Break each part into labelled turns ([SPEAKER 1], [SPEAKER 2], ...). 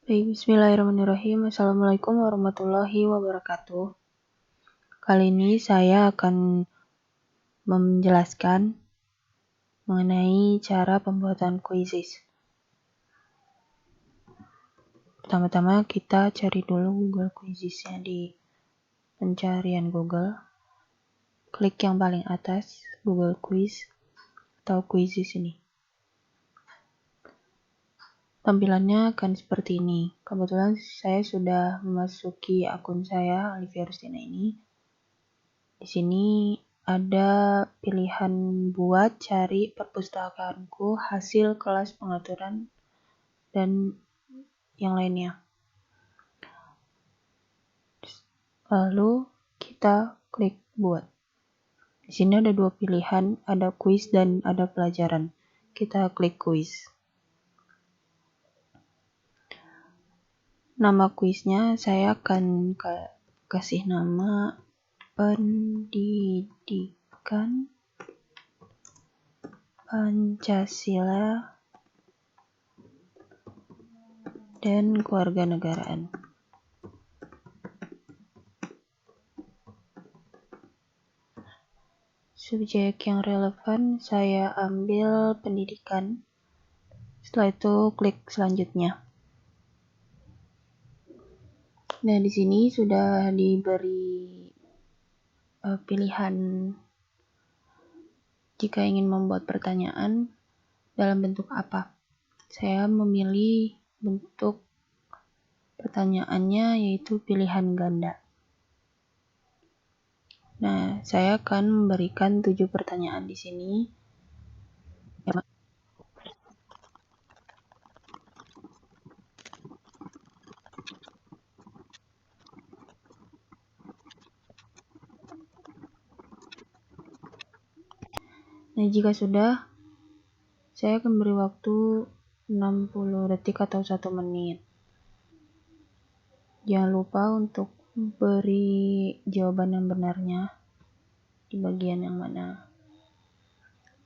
[SPEAKER 1] Baik, bismillahirrahmanirrahim. Assalamualaikum warahmatullahi wabarakatuh. Kali ini saya akan menjelaskan mengenai cara pembuatan quizzes. Pertama-tama kita cari dulu Google Quizzes-nya di pencarian Google. Klik yang paling atas, Google Quiz atau Quizzes ini. Tampilannya akan seperti ini. Kebetulan saya sudah memasuki akun saya, Olivia Rustina ini. Di sini ada pilihan buat cari perpustakaanku, hasil kelas pengaturan, dan yang lainnya. Lalu kita klik buat. Di sini ada dua pilihan, ada quiz dan ada pelajaran. Kita klik quiz. Nama quiznya saya akan kasih nama Pendidikan Pancasila dan Kewarganegaraan. Subjek yang relevan saya ambil pendidikan. Setelah itu klik selanjutnya. Nah, di sini sudah diberi pilihan jika ingin membuat pertanyaan dalam bentuk apa. Saya memilih bentuk pertanyaannya yaitu pilihan ganda. Nah, saya akan memberikan 7 pertanyaan di sini. Nah, jika sudah, saya akan beri waktu 60 detik atau 1 menit. Jangan lupa untuk beri jawaban yang benarnya di bagian yang mana.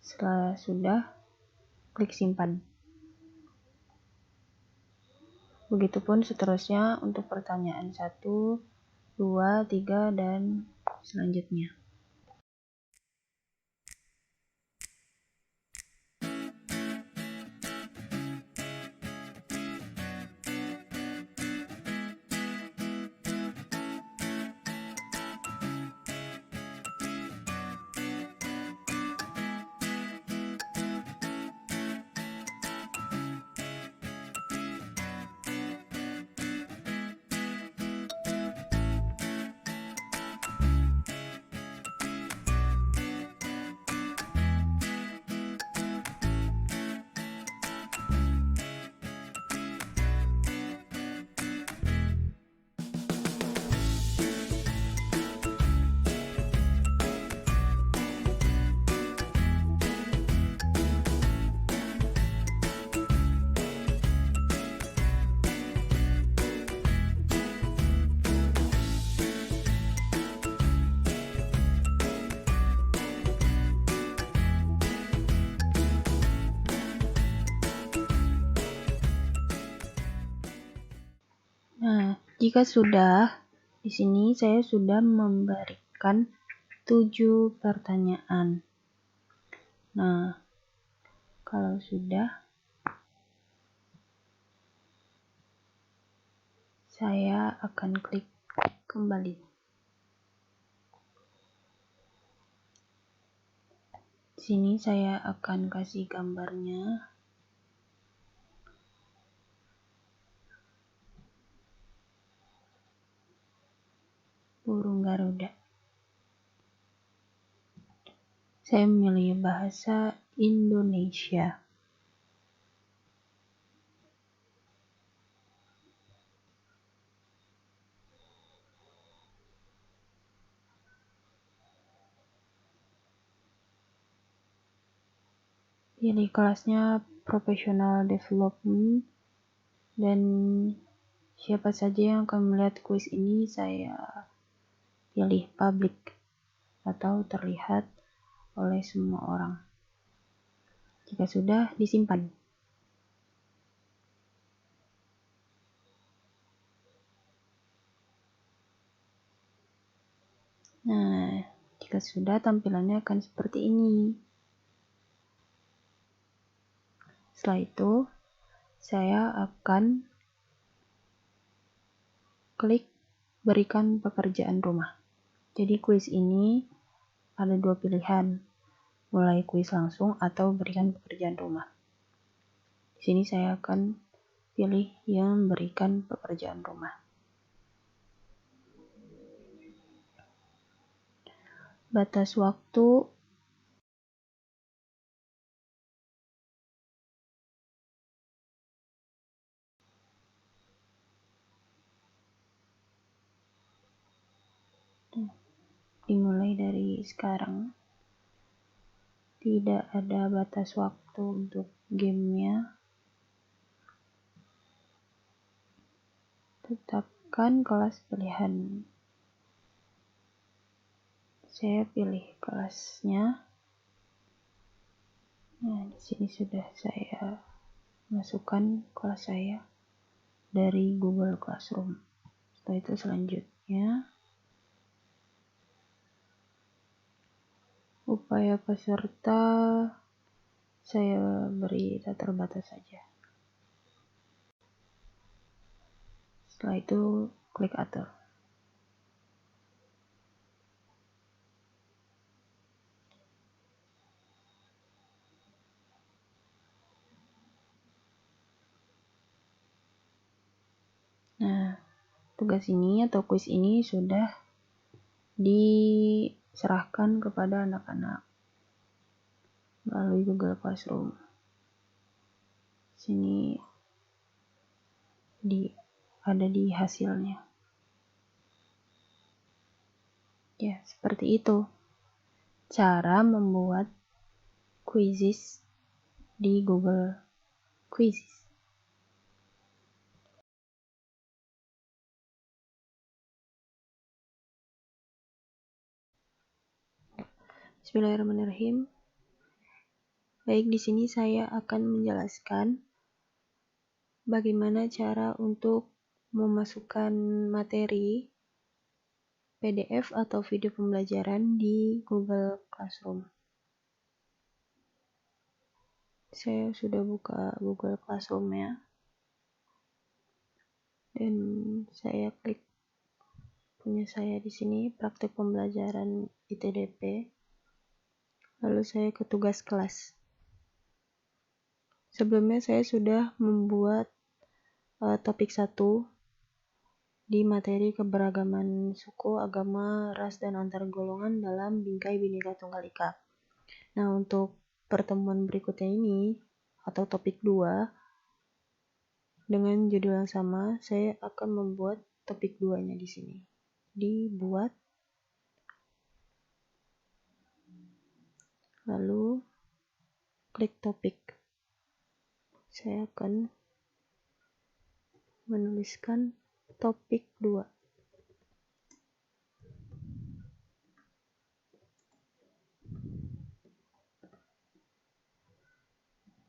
[SPEAKER 1] Setelah sudah, klik simpan. Begitupun seterusnya untuk pertanyaan 1, 2, 3, dan selanjutnya. Nah, jika sudah, di sini saya sudah memberikan 7 pertanyaan. Nah, kalau sudah, saya akan klik kembali. Di sini saya akan kasih gambarnya. Burung Garuda. Saya memilih bahasa Indonesia. Pilih kelasnya Professional Development, dan siapa saja yang akan melihat kuis ini saya pilih public atau terlihat oleh semua orang. Jika sudah, disimpan. Nah, jika sudah, tampilannya akan seperti ini. Setelah itu, saya akan klik berikan pekerjaan rumah. Jadi kuis ini ada dua pilihan, mulai kuis langsung atau berikan pekerjaan rumah. Di sini saya akan pilih yang berikan pekerjaan rumah. Batas waktu dimulai dari sekarang. Tidak ada batas waktu untuk gamenya. Tetapkan kelas pilihan. Saya pilih kelasnya. Nah, di sini sudah saya masukkan kelas saya dari Google Classroom. Setelah itu selanjutnya upaya peserta saya beri tak terbatas saja. Setelah itu klik atur. Nah, tugas ini atau kuis ini sudah diserahkan kepada anak-anak melalui Google Classroom. Sini ada di hasilnya. Ya, seperti itu cara membuat quizzes di Google Quizzes. Bismillahirrahmanirrahim. Baik, di sini saya akan menjelaskan bagaimana cara untuk memasukkan materi PDF atau video pembelajaran di Google Classroom. Saya sudah buka Google Classroom ya. Dan saya klik punya saya di sini, praktek pembelajaran ITDP. Lalu saya ke tugas kelas. Sebelumnya saya sudah membuat topik 1 di materi keberagaman suku, agama, ras, dan antar golongan dalam Bingkai Bhinneka Tunggal Ika. Nah, untuk pertemuan berikutnya ini atau topik 2 dengan judul yang sama, saya akan membuat topik 2-nya di sini. Dibuat, lalu klik topik. Saya akan menuliskan topik 2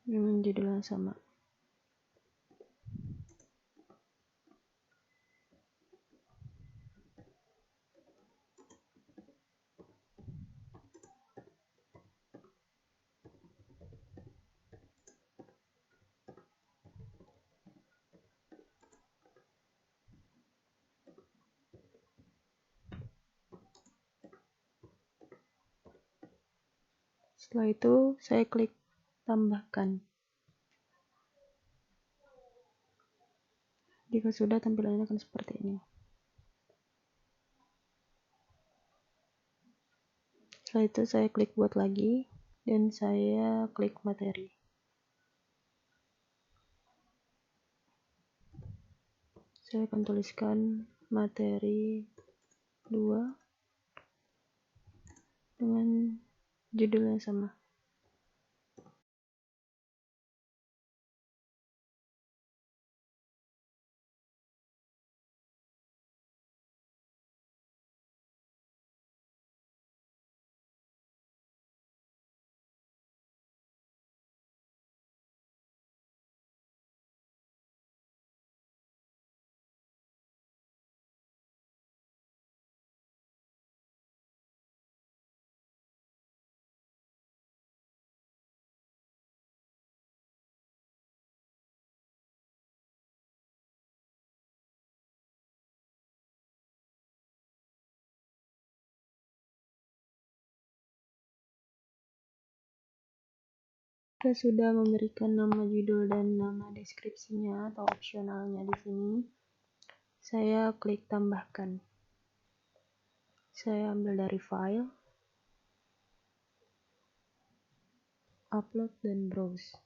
[SPEAKER 1] dengan judul yang sama. Setelah itu saya klik tambahkan. Jika sudah, tampilannya akan seperti ini. Setelah itu saya klik buat lagi dan saya klik materi. Saya akan tuliskan materi 2 dengan judul yang sama. Kita sudah memberikan nama judul dan nama deskripsinya atau opsionalnya di sini. Saya klik tambahkan. Saya ambil dari file, upload dan browse.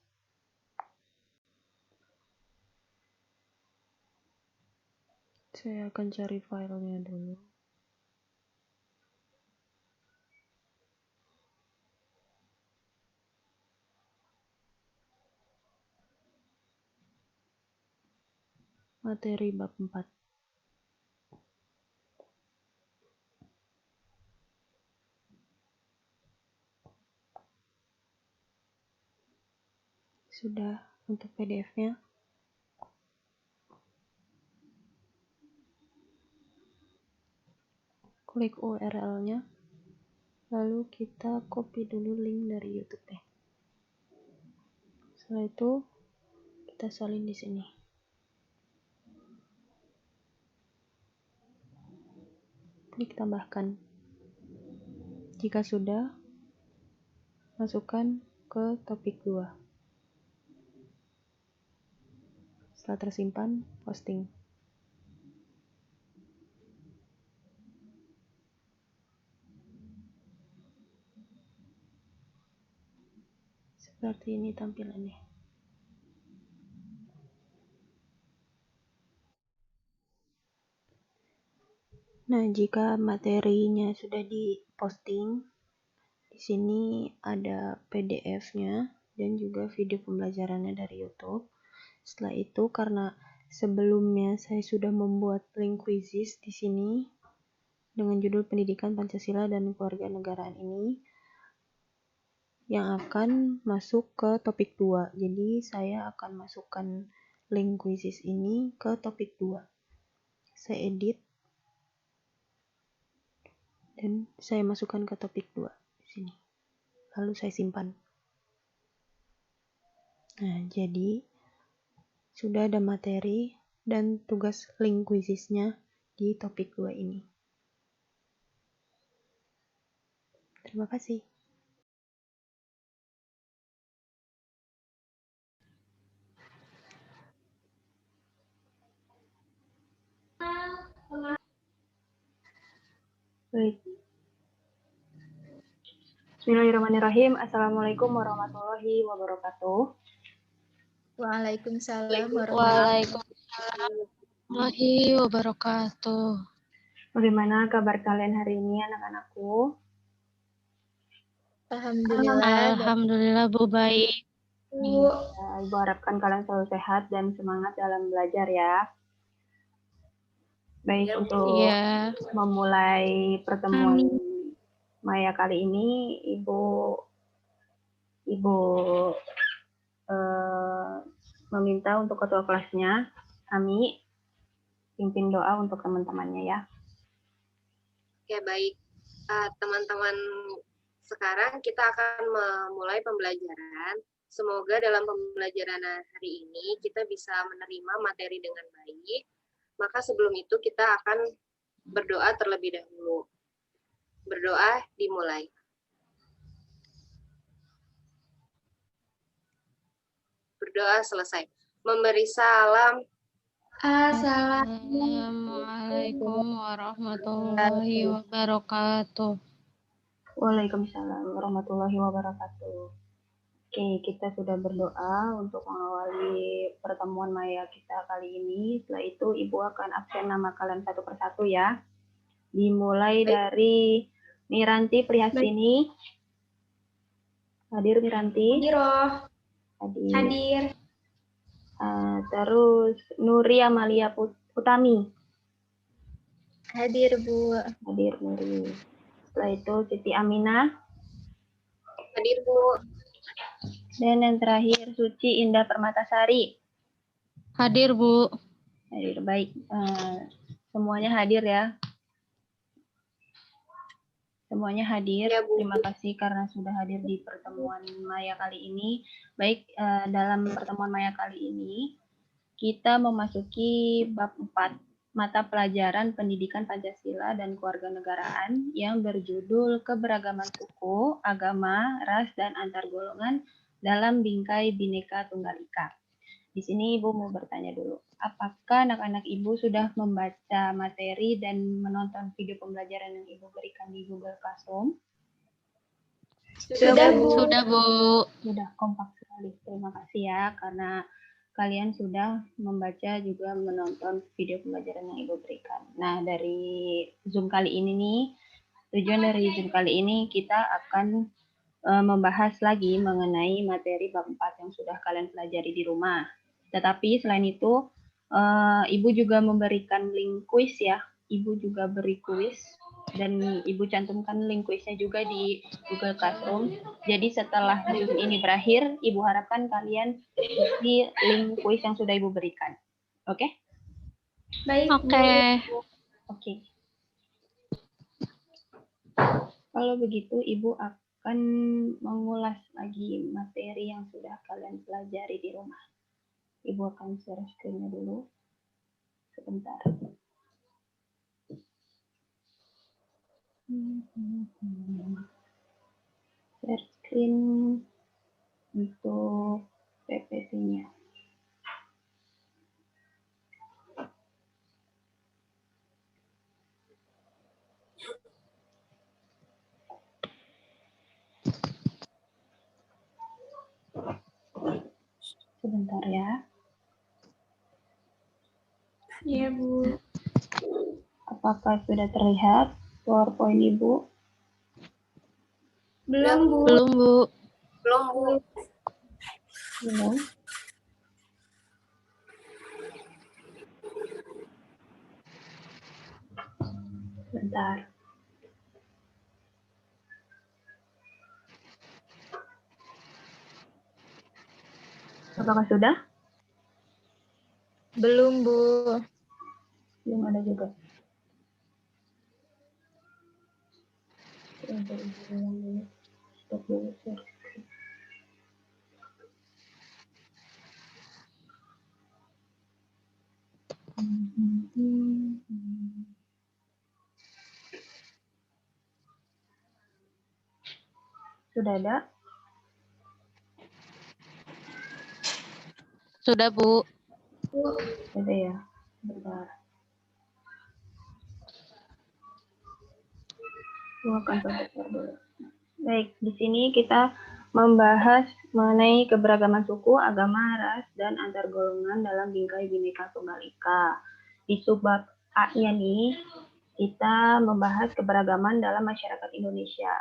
[SPEAKER 1] Saya akan cari filenya dulu. Materi bab 4. Sudah untuk PDF-nya. Klik URL-nya. Lalu kita copy dulu link dari YouTube-nya. Setelah itu kita salin di sini. Klik tambahkan. Jika sudah, masukkan ke topik 2. Setelah tersimpan, posting. Seperti ini tampilannya. Nah, jika materinya sudah diposting, di sini ada PDF-nya dan juga video pembelajarannya dari YouTube. Setelah itu, karena sebelumnya saya sudah membuat link quizzes di sini dengan judul Pendidikan Pancasila dan Kewarganegaraan ini yang akan masuk ke topik 2. Jadi saya akan masukkan link quizzes ini ke topik 2. Saya edit dan saya masukkan ke topik 2 di sini. Lalu saya simpan. Nah, jadi sudah ada materi dan tugas link quizzesnya di topik 2 ini. Terima kasih.
[SPEAKER 2] Baik. Bismillahirrahmanirrahim. Assalamualaikum warahmatullahi wabarakatuh.
[SPEAKER 3] Waalaikumsalam warahmatullahi wabarakatuh.
[SPEAKER 2] Bagaimana kabar kalian hari ini, anak-anakku?
[SPEAKER 3] Alhamdulillah Bu, baik.
[SPEAKER 2] Ya, Ibu harapkan kalian selalu sehat dan semangat dalam belajar ya. Baik, untuk memulai pertemuan Maya kali ini, Ibu meminta untuk ketua kelasnya, Ami, pimpin doa untuk teman-temannya ya.
[SPEAKER 4] Oke, baik. Teman-teman, sekarang kita akan memulai pembelajaran. Semoga dalam pembelajaran hari ini kita bisa menerima materi dengan baik. Maka sebelum itu kita akan berdoa terlebih dahulu. Berdoa dimulai. Berdoa selesai. Memberi salam.
[SPEAKER 3] Assalamualaikum warahmatullahi wabarakatuh.
[SPEAKER 2] Waalaikumsalam warahmatullahi wabarakatuh. Oke, kita sudah berdoa untuk mengawali pertemuan Maya kita kali ini. Setelah itu Ibu akan absen nama kalian satu persatu ya. Dimulai dari Miranti Prihasini. Hadir Miranti? Hadir. Terus Nuri Amalia Utami.
[SPEAKER 3] Hadir Bu.
[SPEAKER 2] Hadir Nuri. Setelah itu Siti Aminah.
[SPEAKER 4] Hadir Bu.
[SPEAKER 2] Dan yang terakhir Suci Indah Permatasari.
[SPEAKER 3] Hadir Bu.
[SPEAKER 2] Hadir, baik. Semuanya hadir ya. Semuanya hadir.
[SPEAKER 4] Ya, Bu.
[SPEAKER 2] Terima kasih karena sudah hadir di pertemuan Maya kali ini. Baik, dalam pertemuan Maya kali ini kita memasuki bab 4 mata pelajaran Pendidikan Pancasila dan Kewarganegaraan yang berjudul Keberagaman Suku, Agama, Ras, dan Antar Golongan dalam bingkai Bhinneka Tunggal Ika. Di sini Ibu mau bertanya dulu, apakah anak-anak Ibu sudah membaca materi dan menonton video pembelajaran yang Ibu berikan di Google Classroom?
[SPEAKER 4] Sudah, Bu.
[SPEAKER 3] Sudah, Bu.
[SPEAKER 2] Sudah, kompak sekali. Terima kasih ya, karena kalian sudah membaca juga menonton video pembelajaran yang Ibu berikan. Nah, dari Zoom kali ini nih, tujuan dari Zoom kali ini kita akan membahas lagi mengenai materi bab 4 yang sudah kalian pelajari di rumah. Tetapi selain itu, Ibu juga memberikan link kuis ya. Ibu juga beri kuis dan Ibu cantumkan link kuisnya juga di Google Classroom. Jadi setelah Zoom ini berakhir, Ibu harapkan kalian isi link kuis yang sudah Ibu berikan. Oke?
[SPEAKER 4] Baik,
[SPEAKER 3] Oke.
[SPEAKER 2] Oke. Kalau begitu, Ibu akan mengulas lagi materi yang sudah kalian pelajari di rumah. Ibu akan share screen-nya dulu. Sebentar. Share screen untuk PPT-nya. Sebentar ya.
[SPEAKER 4] Iya, Bu.
[SPEAKER 2] Apakah sudah terlihat PowerPoint Ibu?
[SPEAKER 4] Belum, Bu.
[SPEAKER 3] Belum, Bu.
[SPEAKER 4] Belum, Bu.
[SPEAKER 2] Belum. Sebentar. Apakah sudah?
[SPEAKER 4] Belum, Bu.
[SPEAKER 2] Belum ada juga. Sebentar, Ibu ulang dulu. Stop dulu share screen. Sudah ada?
[SPEAKER 3] Sudah, Bu.
[SPEAKER 2] Ada ya. Sebentar. Aku akan share dulu. Baik, di sini kita membahas mengenai keberagaman suku, agama, ras, dan antar golongan dalam bingkai Bhinneka Tunggal Ika. Di subbab A-nya nih, kita membahas keberagaman dalam masyarakat Indonesia.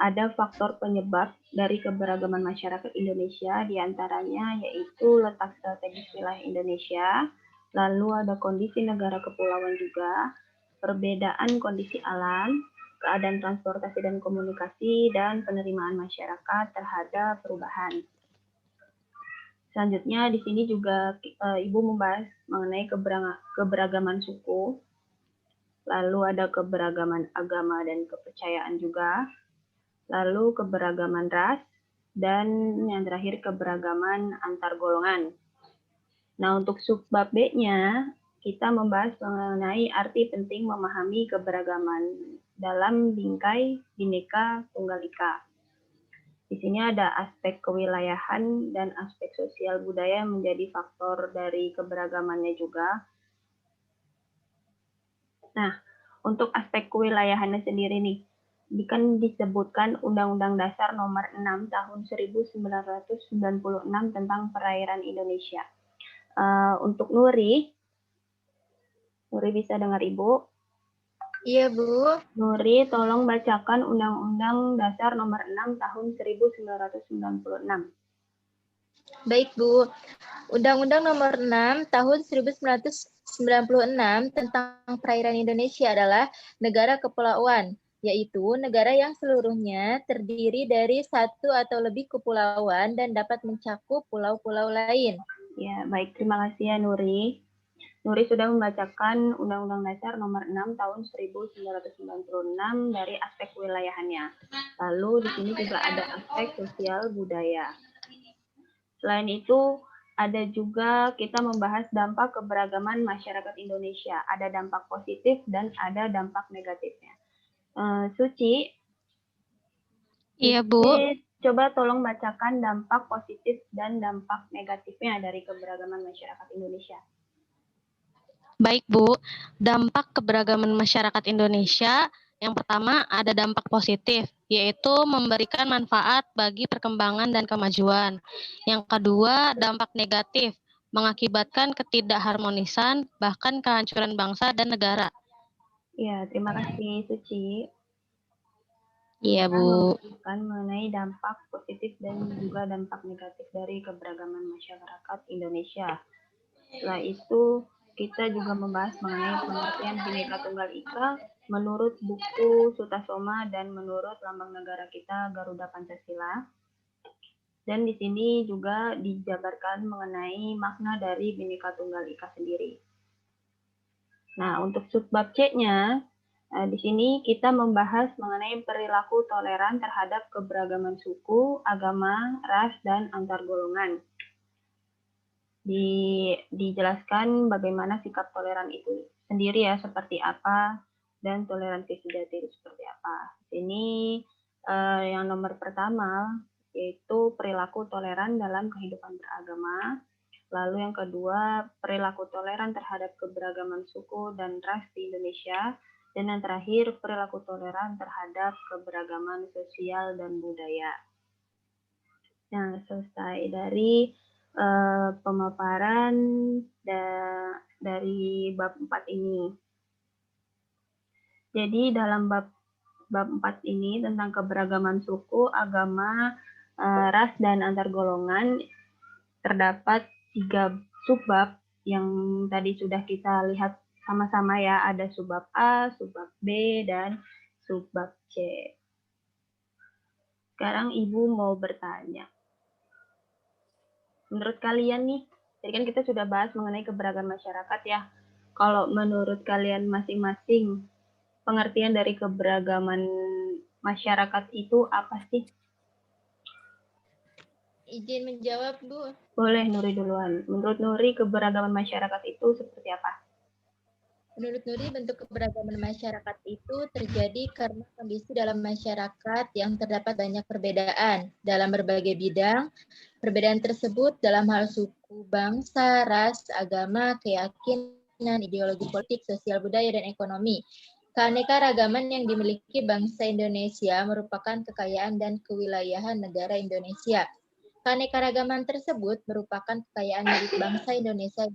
[SPEAKER 2] Ada faktor penyebab dari keberagaman masyarakat Indonesia, diantaranya yaitu letak strategis wilayah Indonesia, lalu ada kondisi negara kepulauan juga, perbedaan kondisi alam, keadaan transportasi dan komunikasi, dan penerimaan masyarakat terhadap perubahan. Selanjutnya di sini juga Ibu membahas mengenai keberagaman suku, lalu ada keberagaman agama dan kepercayaan juga, lalu keberagaman ras, dan yang terakhir keberagaman antar golongan. Nah, untuk subbab B-nya, kita membahas mengenai arti penting memahami keberagaman dalam bingkai Bhinneka Tunggal Ika. Di sini ada aspek kewilayahan dan aspek sosial budaya menjadi faktor dari keberagamannya juga. Nah, untuk aspek kewilayahannya sendiri nih, kan disebutkan Undang-Undang Dasar Nomor 6 Tahun 1996 tentang perairan Indonesia. Untuk Nuri bisa dengar Ibu?
[SPEAKER 4] Iya, Bu.
[SPEAKER 2] Nuri, tolong bacakan Undang-Undang Dasar Nomor 6 Tahun 1996.
[SPEAKER 5] Baik, Bu. Undang-Undang Nomor 6 Tahun 1996 tentang perairan Indonesia adalah negara kepulauan, yaitu negara yang seluruhnya terdiri dari satu atau lebih kepulauan dan dapat mencakup pulau-pulau lain.
[SPEAKER 2] Ya, baik. Terima kasih ya, Nuri. Nuri sudah membacakan Undang-Undang Dasar Nomor 6 Tahun 1996 dari aspek wilayahannya. Lalu di sini juga ada aspek sosial budaya. Selain itu, ada juga kita membahas dampak keberagaman masyarakat Indonesia. Ada dampak positif dan ada dampak negatifnya. Suci,
[SPEAKER 3] Iya, Bu.
[SPEAKER 2] Coba tolong bacakan dampak positif dan dampak negatifnya dari keberagaman masyarakat Indonesia.
[SPEAKER 3] Baik, Bu. Dampak keberagaman masyarakat Indonesia, yang pertama ada dampak positif, yaitu memberikan manfaat bagi perkembangan dan kemajuan. Yang kedua, dampak negatif, mengakibatkan ketidakharmonisan, bahkan kehancuran bangsa dan negara.
[SPEAKER 2] Ya, terima kasih Suci.
[SPEAKER 3] Iya, Bu.
[SPEAKER 2] Akan mengenai dampak positif dan juga dampak negatif dari keberagaman masyarakat Indonesia. Setelah itu, kita juga membahas mengenai pengertian Bhinneka Tunggal Ika menurut buku Sutasoma dan menurut lambang negara kita Garuda Pancasila. Dan di sini juga dijabarkan mengenai makna dari Bhinneka Tunggal Ika sendiri. Nah, untuk subbab C-nya, di sini kita membahas mengenai perilaku toleran terhadap keberagaman suku, agama, ras, dan antar golongan. Dijelaskan bagaimana sikap toleran itu sendiri ya, seperti apa, dan toleransi sejati itu seperti apa. Ini yang nomor pertama, yaitu perilaku toleran dalam kehidupan beragama. Lalu yang kedua, perilaku toleran terhadap keberagaman suku dan ras di Indonesia. Dan yang terakhir, perilaku toleran terhadap keberagaman sosial dan budaya. Nah, selesai dari pemaparan dari bab 4 ini. Jadi dalam bab 4 ini tentang keberagaman suku, agama, ras, dan antar golongan, terdapat 3 subbab yang tadi sudah kita lihat sama-sama ya, ada subbab A, subbab B, dan subbab C. Sekarang Ibu mau bertanya. Menurut kalian nih, tadi kan kita sudah bahas mengenai keberagaman masyarakat ya. Kalau menurut kalian masing-masing, pengertian dari keberagaman masyarakat itu apa sih?
[SPEAKER 5] Izin menjawab, Bu.
[SPEAKER 2] Boleh Nuri duluan. Menurut Nuri, keberagaman masyarakat itu seperti apa?
[SPEAKER 5] Menurut Nuri, bentuk keberagaman masyarakat itu terjadi karena kondisi dalam masyarakat yang terdapat banyak perbedaan dalam berbagai bidang. Perbedaan tersebut dalam hal suku, bangsa, ras, agama, keyakinan, ideologi politik, sosial budaya, dan ekonomi. Keanekaragaman yang dimiliki bangsa Indonesia merupakan kekayaan dan kewilayahan negara Indonesia. Keanekaragaman tersebut merupakan kekayaan milik bangsa Indonesia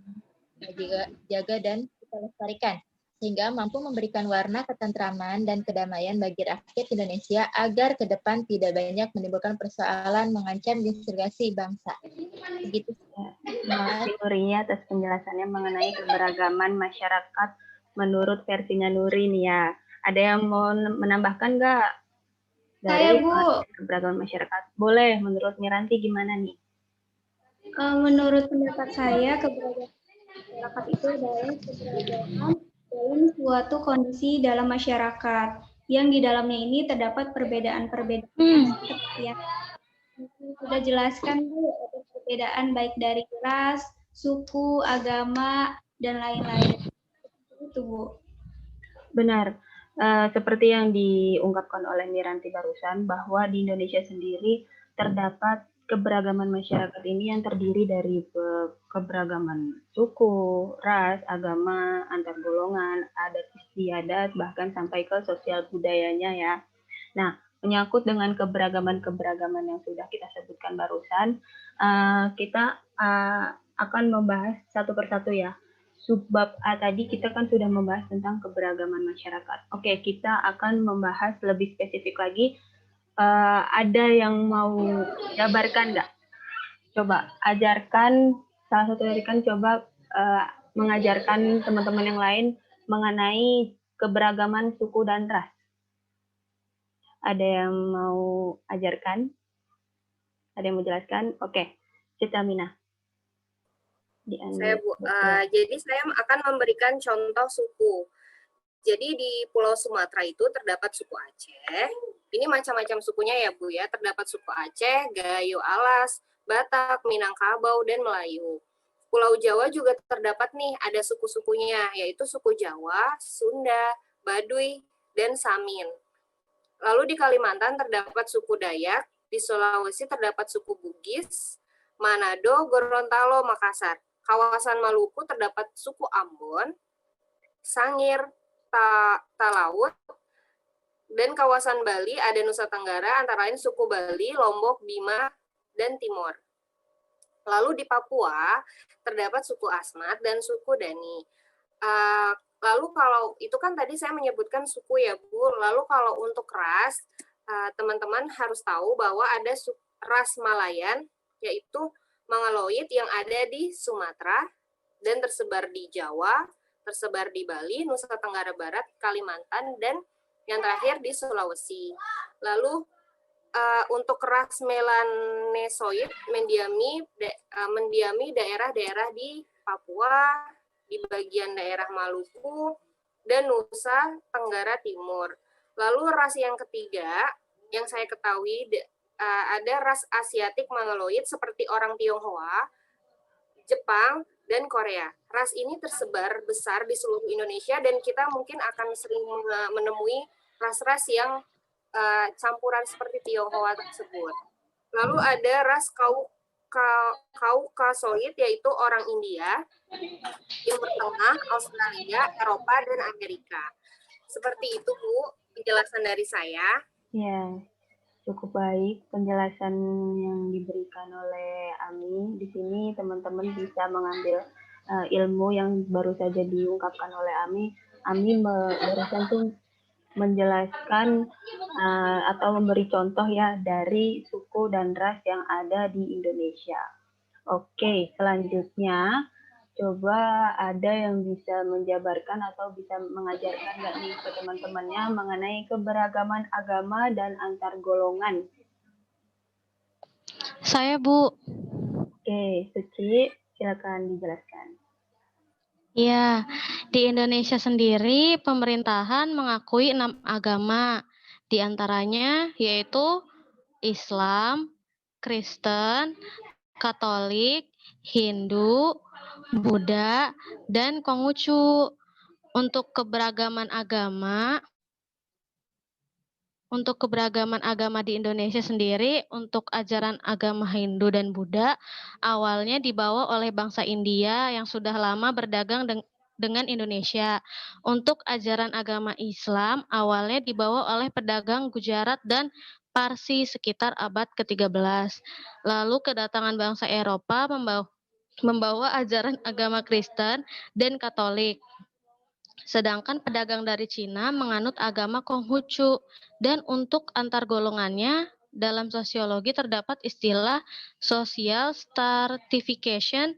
[SPEAKER 5] yang dijaga dan kita lestarikan, sehingga mampu memberikan warna ketentraman dan kedamaian bagi rakyat Indonesia agar ke depan tidak banyak menimbulkan persoalan mengancam integrasi bangsa. Begitu.
[SPEAKER 2] Terima kasih Nuri atas penjelasannya mengenai keberagaman masyarakat menurut versinya Nuri nih ya. Ada yang mau menambahkan nggak? Dari keberagaman masyarakat. Boleh, menurut Miranti gimana nih?
[SPEAKER 6] Menurut pendapat saya, keberagaman masyarakat itu adalah keberagaman dalam suatu kondisi dalam masyarakat yang di dalamnya ini terdapat perbedaan-perbedaan seperti yang sudah jelaskan Bu, ada perbedaan baik dari ras, suku, agama, dan lain-lain. Itu Bu.
[SPEAKER 2] Benar. Seperti yang diungkapkan oleh Miranti barusan, bahwa di Indonesia sendiri terdapat keberagaman masyarakat ini yang terdiri dari keberagaman suku, ras, agama, antar golongan, adat istiadat, bahkan sampai ke sosial budayanya ya. Nah, menyangkut dengan keberagaman-keberagaman yang sudah kita sebutkan barusan, kita akan membahas satu persatu ya. Subbab A tadi kita kan sudah membahas tentang keberagaman masyarakat. Oke, kita akan membahas lebih spesifik lagi. Ada yang mau jabarkan nggak? Coba ajarkan, salah satu dari kan coba mengajarkan teman-teman yang lain mengenai keberagaman suku dan ras. Ada yang mau ajarkan? Ada yang mau jelaskan? Oke, Cita Mina.
[SPEAKER 4] Jadi saya akan memberikan contoh suku. Jadi di Pulau Sumatera itu terdapat suku Aceh. Ini macam-macam sukunya ya Bu ya. Terdapat suku Aceh, Gayo Alas, Batak, Minangkabau, dan Melayu. Pulau Jawa juga terdapat nih ada suku-sukunya, yaitu suku Jawa, Sunda, Baduy, dan Samin. Lalu di Kalimantan terdapat suku Dayak, Di Sulawesi terdapat suku Bugis, Manado, Gorontalo, Makassar. Kawasan Maluku terdapat suku Ambon, Sangir, Talaut, dan kawasan Bali ada Nusa Tenggara, antara lain suku Bali, Lombok, Bima, dan Timor. Lalu di Papua terdapat suku Asmat dan suku Dani. Lalu kalau itu kan tadi saya menyebutkan suku ya Bu, lalu kalau untuk ras, teman-teman harus tahu bahwa ada ras Malayan, yaitu Mangaloid yang ada di Sumatera dan tersebar di Jawa, tersebar di Bali, Nusa Tenggara Barat, Kalimantan, dan yang terakhir di Sulawesi. Lalu untuk ras Melanesoid mendiami daerah-daerah di Papua, di bagian daerah Maluku, dan Nusa Tenggara Timur. Lalu ras yang ketiga, yang saya ketahui ada ras Asiatik Mongoloid seperti orang Tionghoa, Jepang, dan Korea. Ras ini tersebar besar di seluruh Indonesia dan kita mungkin akan sering menemui ras-ras yang campuran seperti Tionghoa tersebut. Lalu ada ras Kaukasoid, yaitu orang India, Timur Tengah, Australia, Eropa, dan Amerika. Seperti itu, Bu, penjelasan dari saya.
[SPEAKER 2] Ya, cukup baik penjelasan yang diberikan oleh Ami. Di sini teman-teman bisa mengambil ilmu yang baru saja diungkapkan oleh Ami. Ami barusan tuh menjelaskan atau memberi contoh ya dari suku dan ras yang ada di Indonesia. Oke, selanjutnya coba ada yang bisa menjabarkan atau bisa mengajarkan nggak nih ke teman-temannya mengenai keberagaman agama dan antar golongan?
[SPEAKER 3] Saya, Bu.
[SPEAKER 2] Oke, Suci, silakan dijelaskan.
[SPEAKER 3] Ya, di Indonesia sendiri pemerintahan mengakui 6 agama, di antaranya yaitu Islam, Kristen, Katolik, Hindu, Buddha, dan Konghucu. Untuk keberagaman agama di Indonesia sendiri, untuk ajaran agama Hindu dan Buddha, awalnya dibawa oleh bangsa India yang sudah lama berdagang dengan Indonesia. Untuk ajaran agama Islam, awalnya dibawa oleh pedagang Gujarat dan Parsi sekitar abad ke-13. Lalu kedatangan bangsa Eropa membawa ajaran agama Kristen dan Katolik. Sedangkan pedagang dari Cina menganut agama Konghucu. Dan untuk antar golongannya, dalam sosiologi terdapat istilah social stratification.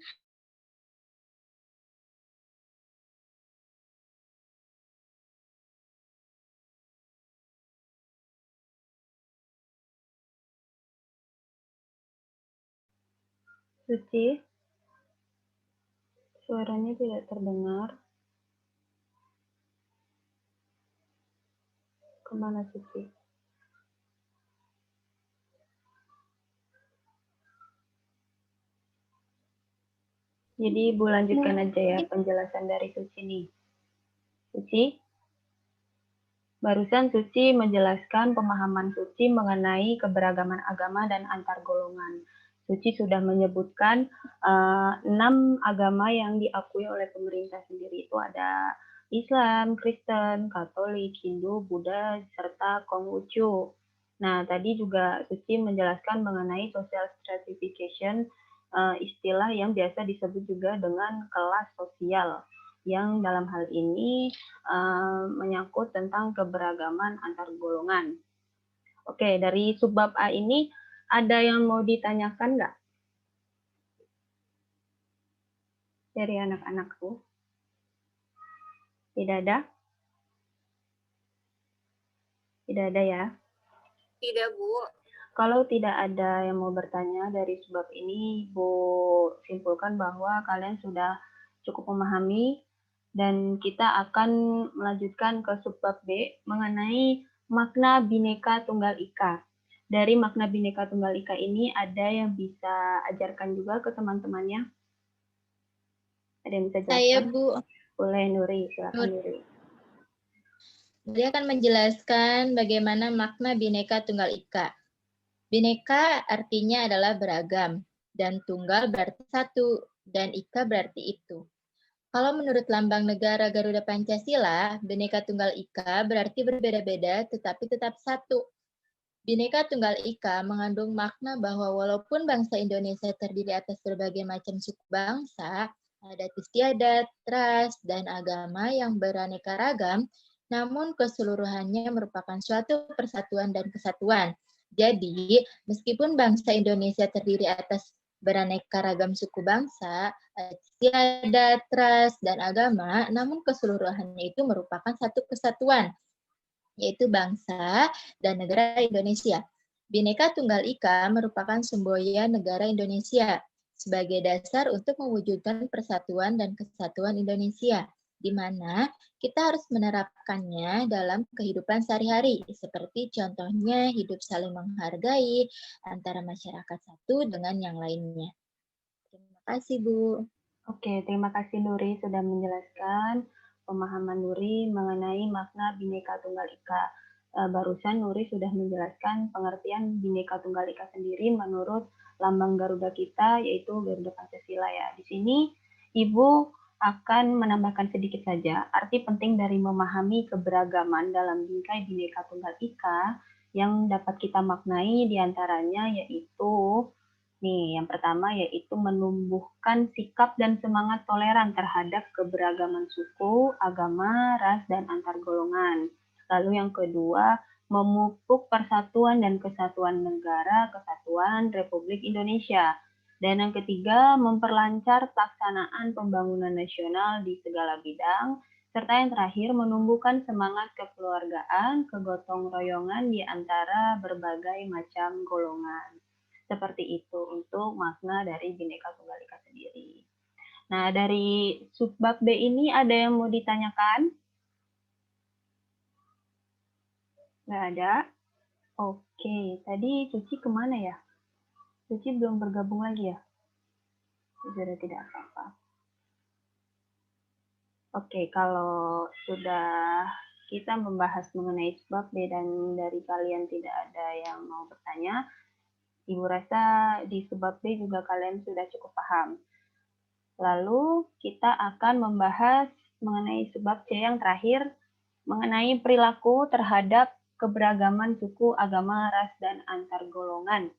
[SPEAKER 2] Suci, suaranya tidak terdengar. Kemana Suci? Jadi Ibu lanjutkan aja ya penjelasan dari Suci nih. Suci? Barusan Suci menjelaskan pemahaman Suci mengenai keberagaman agama dan antar golongan. Suci sudah menyebutkan 6 agama yang diakui oleh pemerintah sendiri, itu ada Islam, Kristen, Katolik, Hindu, Buddha, serta Konghucu. Nah, tadi juga Suci menjelaskan mengenai social stratification, istilah yang biasa disebut juga dengan kelas sosial, yang dalam hal ini menyangkut tentang keberagaman antar golongan. Oke, dari subbab A ini ada yang mau ditanyakan nggak? Dari anak-anakku? Tidak ada? Tidak ada ya?
[SPEAKER 4] Tidak, Bu.
[SPEAKER 2] Kalau tidak ada yang mau bertanya dari subbab ini, Bu simpulkan bahwa kalian sudah cukup memahami dan kita akan melanjutkan ke subbab B mengenai makna Bhinneka Tunggal Ika. Dari makna Bhinneka Tunggal Ika ini ada yang bisa ajarkan juga ke teman-temannya? Ada yang bisa jelaskan?
[SPEAKER 5] Saya, Bu.
[SPEAKER 2] Boleh, Nuri, silakan Nuri.
[SPEAKER 5] Dia akan menjelaskan bagaimana makna Bhinneka Tunggal Ika. Bineka artinya adalah beragam, dan tunggal berarti satu, dan ika berarti itu. Kalau menurut lambang negara Garuda Pancasila, Bhinneka Tunggal Ika berarti berbeda-beda tetapi tetap satu. Bhinneka Tunggal Ika mengandung makna bahwa walaupun bangsa Indonesia terdiri atas berbagai macam suku bangsa, adat istiadat, ras, dan agama yang beraneka ragam, namun keseluruhannya merupakan suatu persatuan dan kesatuan. Jadi, meskipun bangsa Indonesia terdiri atas beraneka ragam suku bangsa, istiadat, ras, dan agama, namun keseluruhannya itu merupakan satu kesatuan, yaitu bangsa dan negara Indonesia. Bhinneka Tunggal Ika merupakan semboyan negara Indonesia sebagai dasar untuk mewujudkan persatuan dan kesatuan Indonesia, di mana kita harus menerapkannya dalam kehidupan sehari-hari, seperti contohnya hidup saling menghargai antara masyarakat satu dengan yang lainnya. Terima kasih, Bu.
[SPEAKER 2] Oke, terima kasih Nuri sudah menjelaskan pemahaman Nuri mengenai makna Bhinneka Tunggal Ika. Barusan Nuri sudah menjelaskan pengertian Bhinneka Tunggal Ika sendiri menurut lambang Garuda kita, yaitu Garuda Pancasila ya. Di sini Ibu akan menambahkan sedikit saja arti penting dari memahami keberagaman dalam bingkai Bhinneka Tunggal Ika yang dapat kita maknai diantaranya yaitu yang pertama yaitu menumbuhkan sikap dan semangat toleran terhadap keberagaman suku, agama, ras, dan antar golongan. Lalu yang kedua, memupuk persatuan dan kesatuan negara, kesatuan Republik Indonesia. Dan yang ketiga, memperlancar pelaksanaan pembangunan nasional di segala bidang. Serta yang terakhir, menumbuhkan semangat kekeluargaan, kegotong royongan di antara berbagai macam golongan. Seperti itu untuk makna dari Bhinneka Tunggal Ika sendiri. Nah, dari subbab B ini ada yang mau ditanyakan? Nggak ada? Oke, tadi Suci kemana ya? Suci belum bergabung lagi ya? Sudah tidak apa-apa. Oke, kalau sudah kita membahas mengenai subbab B dan dari kalian tidak ada yang mau bertanya, Ibu rasa di subbab B juga kalian sudah cukup paham. Lalu kita akan membahas mengenai subbab C yang terakhir, mengenai perilaku terhadap keberagaman suku, agama, ras, dan antar golongan.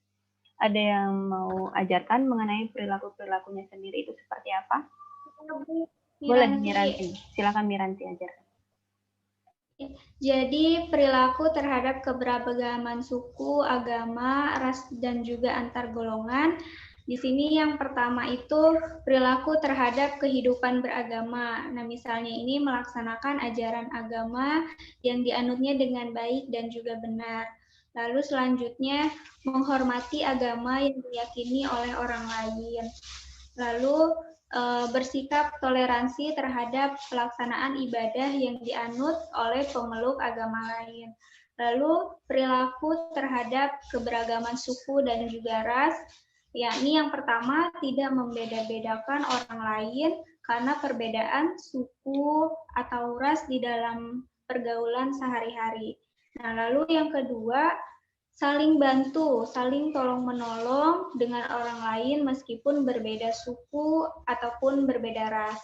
[SPEAKER 2] Ada yang mau ajarkan mengenai perilaku-perilakunya sendiri itu seperti apa? Boleh, Miranti. Silakan Miranti ajarkan.
[SPEAKER 6] Jadi perilaku terhadap keberagaman suku, agama, ras, dan juga antar golongan. Di sini yang pertama itu perilaku terhadap kehidupan beragama. Nah, misalnya ini melaksanakan ajaran agama yang dianutnya dengan baik dan juga benar. Lalu selanjutnya menghormati agama yang diyakini oleh orang lain. Lalu bersikap toleransi terhadap pelaksanaan ibadah yang dianut oleh pemeluk agama lain. Lalu perilaku terhadap keberagaman suku dan juga ras, yakni yang pertama tidak membeda-bedakan orang lain karena perbedaan suku atau ras di dalam pergaulan sehari-hari. Nah, lalu yang kedua, saling bantu, saling tolong-menolong dengan orang lain meskipun berbeda suku ataupun berbeda ras.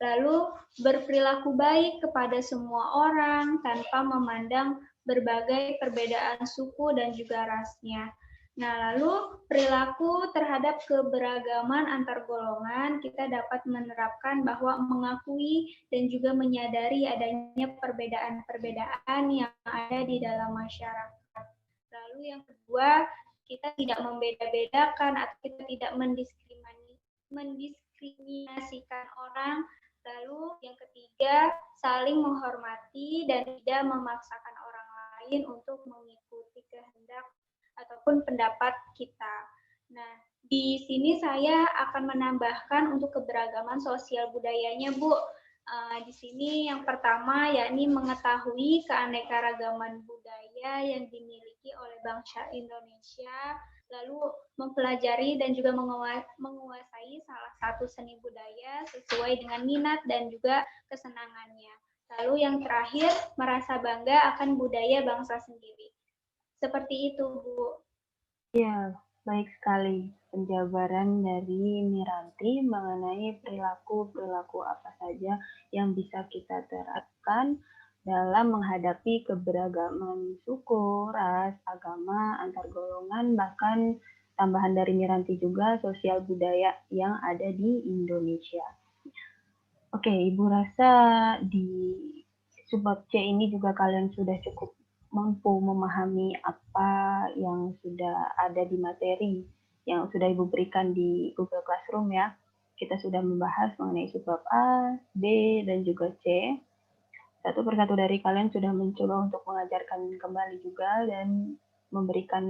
[SPEAKER 6] Lalu berperilaku baik kepada semua orang tanpa memandang berbagai perbedaan suku dan juga rasnya. Nah, lalu perilaku terhadap keberagaman antar golongan, kita dapat menerapkan bahwa mengakui dan juga menyadari adanya perbedaan-perbedaan yang ada di dalam masyarakat. Lalu yang kedua, kita tidak membeda-bedakan atau kita tidak mendiskriminasikan orang. Lalu yang ketiga, saling menghormati dan tidak memaksakan orang lain untuk mengikuti kehendak ataupun pendapat kita. Nah, di sini saya akan menambahkan untuk keberagaman sosial budayanya, Bu. Di sini yang pertama yakni mengetahui keanekaragaman budaya yang dimiliki oleh bangsa Indonesia, lalu mempelajari dan juga menguasai salah satu seni budaya sesuai dengan minat dan juga kesenangannya. Lalu yang terakhir, merasa bangga akan budaya bangsa sendiri. Seperti itu, Bu.
[SPEAKER 2] Ya, baik sekali penjabaran dari Miranti mengenai perilaku-perilaku apa saja yang bisa kita terapkan dalam menghadapi keberagaman suku, ras, agama, antar golongan, bahkan tambahan dari Miranti juga sosial budaya yang ada di Indonesia. Oke, Ibu rasa di subbab C ini juga kalian sudah cukup mampu memahami apa yang sudah ada di materi yang sudah Ibu berikan di Google Classroom ya. Kita sudah membahas mengenai subbab A, B, dan juga C. Satu persatu dari kalian sudah mencoba untuk mengajarkan kembali juga dan memberikan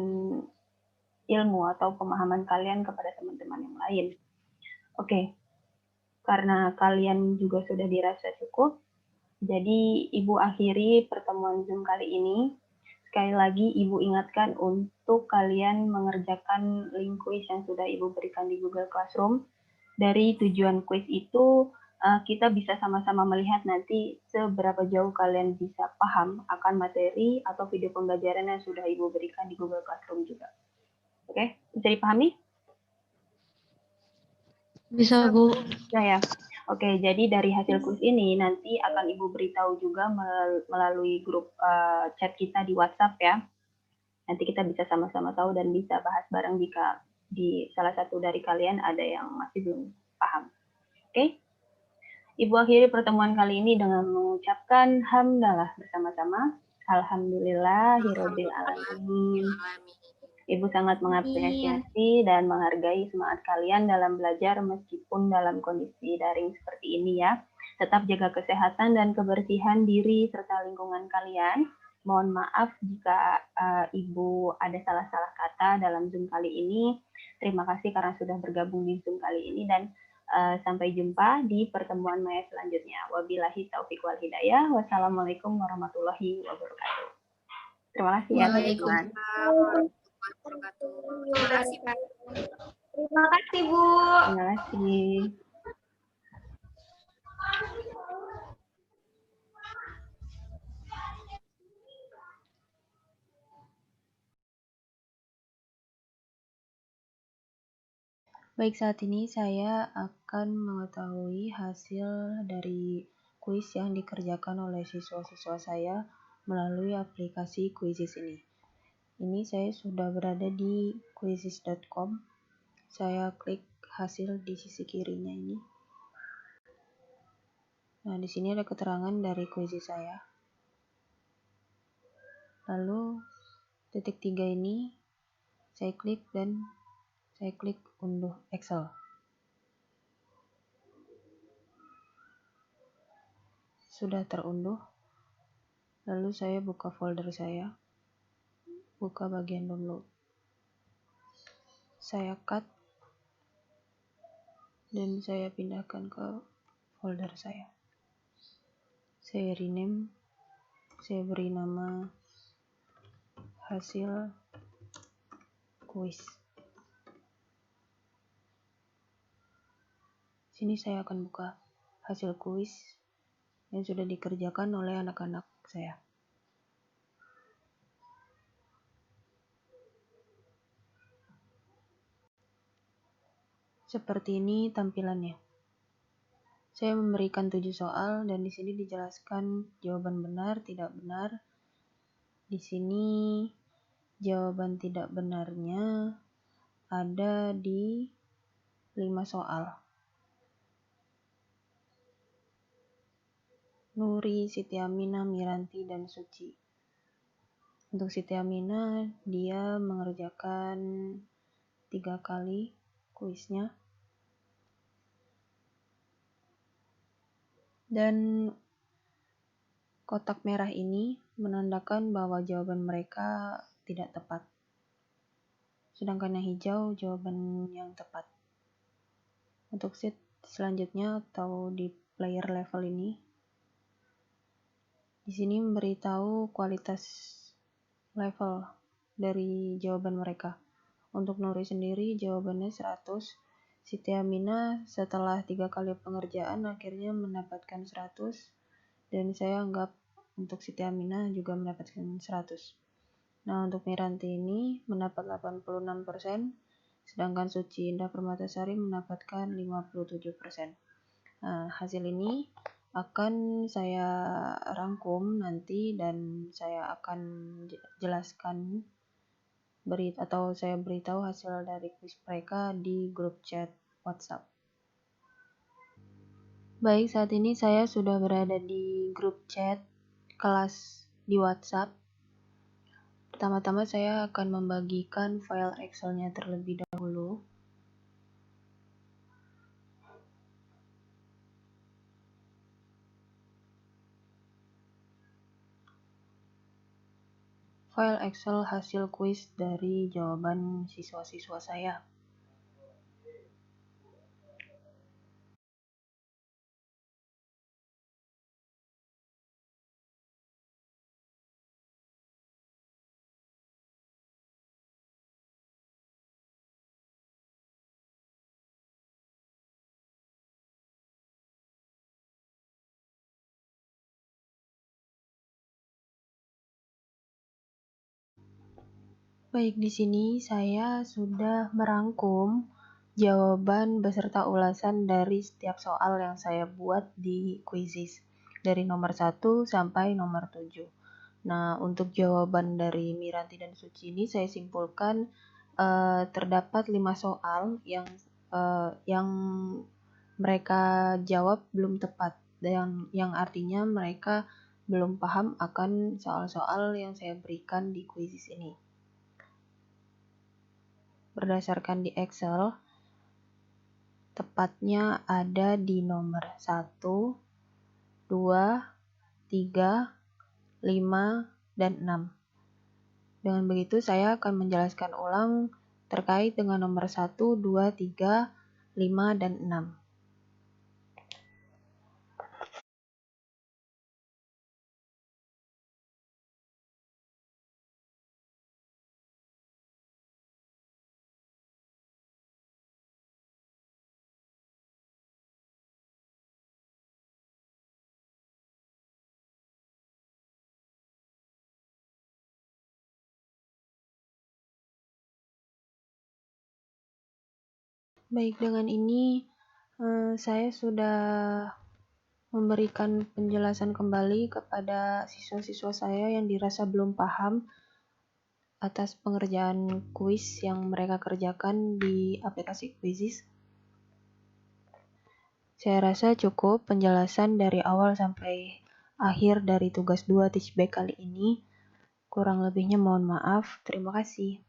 [SPEAKER 2] ilmu atau pemahaman kalian kepada teman-teman yang lain. Oke, karena kalian juga sudah dirasa cukup, jadi Ibu akhiri pertemuan Zoom kali ini. Sekali lagi Ibu ingatkan untuk kalian mengerjakan link quiz yang sudah Ibu berikan di Google Classroom. Dari tujuan quiz itu kita bisa sama-sama melihat nanti seberapa jauh kalian bisa paham akan materi atau video pembelajaran yang sudah Ibu berikan di Google Classroom juga. Oke, bisa dipahami?
[SPEAKER 3] Bisa, Bu.
[SPEAKER 2] Ya. Oke, jadi dari hasil quiz ini nanti akan Ibu beritahu juga melalui grup chat kita di WhatsApp ya. Nanti kita bisa sama-sama tahu dan bisa bahas bareng jika di salah satu dari kalian ada yang masih belum paham. Oke? Ibu akhiri pertemuan kali ini dengan mengucapkan hamdalah bersama-sama. Alhamdulillahirabbil alamin. Ibu sangat mengapresiasi dan menghargai semangat kalian dalam belajar meskipun dalam kondisi daring seperti ini ya. Tetap jaga kesehatan dan kebersihan diri serta lingkungan kalian. Mohon maaf jika Ibu ada salah-salah kata dalam Zoom kali ini. Terima kasih karena sudah bergabung di Zoom kali ini dan sampai jumpa di pertemuan Maya selanjutnya. Wabillahi taufiq wal hidayah. Wassalamualaikum warahmatullahi wabarakatuh. Terima kasih ya teman-teman.
[SPEAKER 6] Terima kasih, Bu.
[SPEAKER 2] Terima kasih.
[SPEAKER 1] Baik, saat ini saya akan mengetahui hasil dari kuis yang dikerjakan oleh siswa-siswa saya melalui aplikasi Quizizz ini. Ini saya sudah berada di quizizz.com. Saya klik hasil di sisi kirinya ini. Nah, di sini ada keterangan dari Quizizz saya. Lalu titik 3 ini saya klik dan saya klik unduh Excel. Sudah terunduh. Lalu saya buka folder saya. Buka bagian download. Saya cut dan saya pindahkan ke folder saya. Saya rename. Saya beri nama hasil kuis. Sini saya akan buka hasil kuis yang sudah dikerjakan oleh anak-anak saya. Seperti ini tampilannya. Saya memberikan 7 soal dan di sini dijelaskan jawaban benar, tidak benar. Di sini jawaban tidak benarnya ada di 5 soal. Nuri, Siti Aminah, Miranti, dan Suci. Untuk Siti Aminah, dia mengerjakan 3 kali kuisnya. Dan kotak merah ini menandakan bahwa jawaban mereka tidak tepat. Sedangkan yang hijau jawaban yang tepat. Untuk sheet selanjutnya atau di player level ini, di sini memberitahu kualitas level dari jawaban mereka. Untuk Nuri sendiri jawabannya 100. Siti Aminah setelah 3 kali pengerjaan akhirnya mendapatkan 100. Dan saya anggap untuk Siti Aminah juga mendapatkan 100. Nah, untuk Miranti ini mendapat 86%, sedangkan Suci Indah Permatasari mendapatkan 57%. Nah, hasil ini akan saya rangkum nanti dan saya akan jelaskan saya beritahu hasil dari kuis mereka di grup chat WhatsApp. Baik, saat ini saya sudah berada di grup chat kelas di WhatsApp. Pertama-tama saya akan membagikan file Excel-nya terlebih dahulu. File Excel hasil kuis dari jawaban siswa-siswa saya. Baik, di sini saya sudah merangkum jawaban beserta ulasan dari setiap soal yang saya buat di Quizizz dari nomor 1 sampai nomor 7. Nah, untuk jawaban dari Miranti dan Suci ini saya simpulkan terdapat 5 soal yang mereka jawab belum tepat, yang artinya mereka belum paham akan soal-soal yang saya berikan di Quizizz ini. Berdasarkan di Excel, tepatnya ada di nomor 1, 2, 3, 5, dan 6. Dengan begitu, saya akan menjelaskan ulang terkait dengan nomor 1, 2, 3, 5, dan 6. Baik, dengan ini saya sudah memberikan penjelasan kembali kepada siswa-siswa saya yang dirasa belum paham atas pengerjaan kuis yang mereka kerjakan di aplikasi Quizizz. Saya rasa cukup penjelasan dari awal sampai akhir dari tugas 2 Teachback kali ini. Kurang lebihnya mohon maaf. Terima kasih.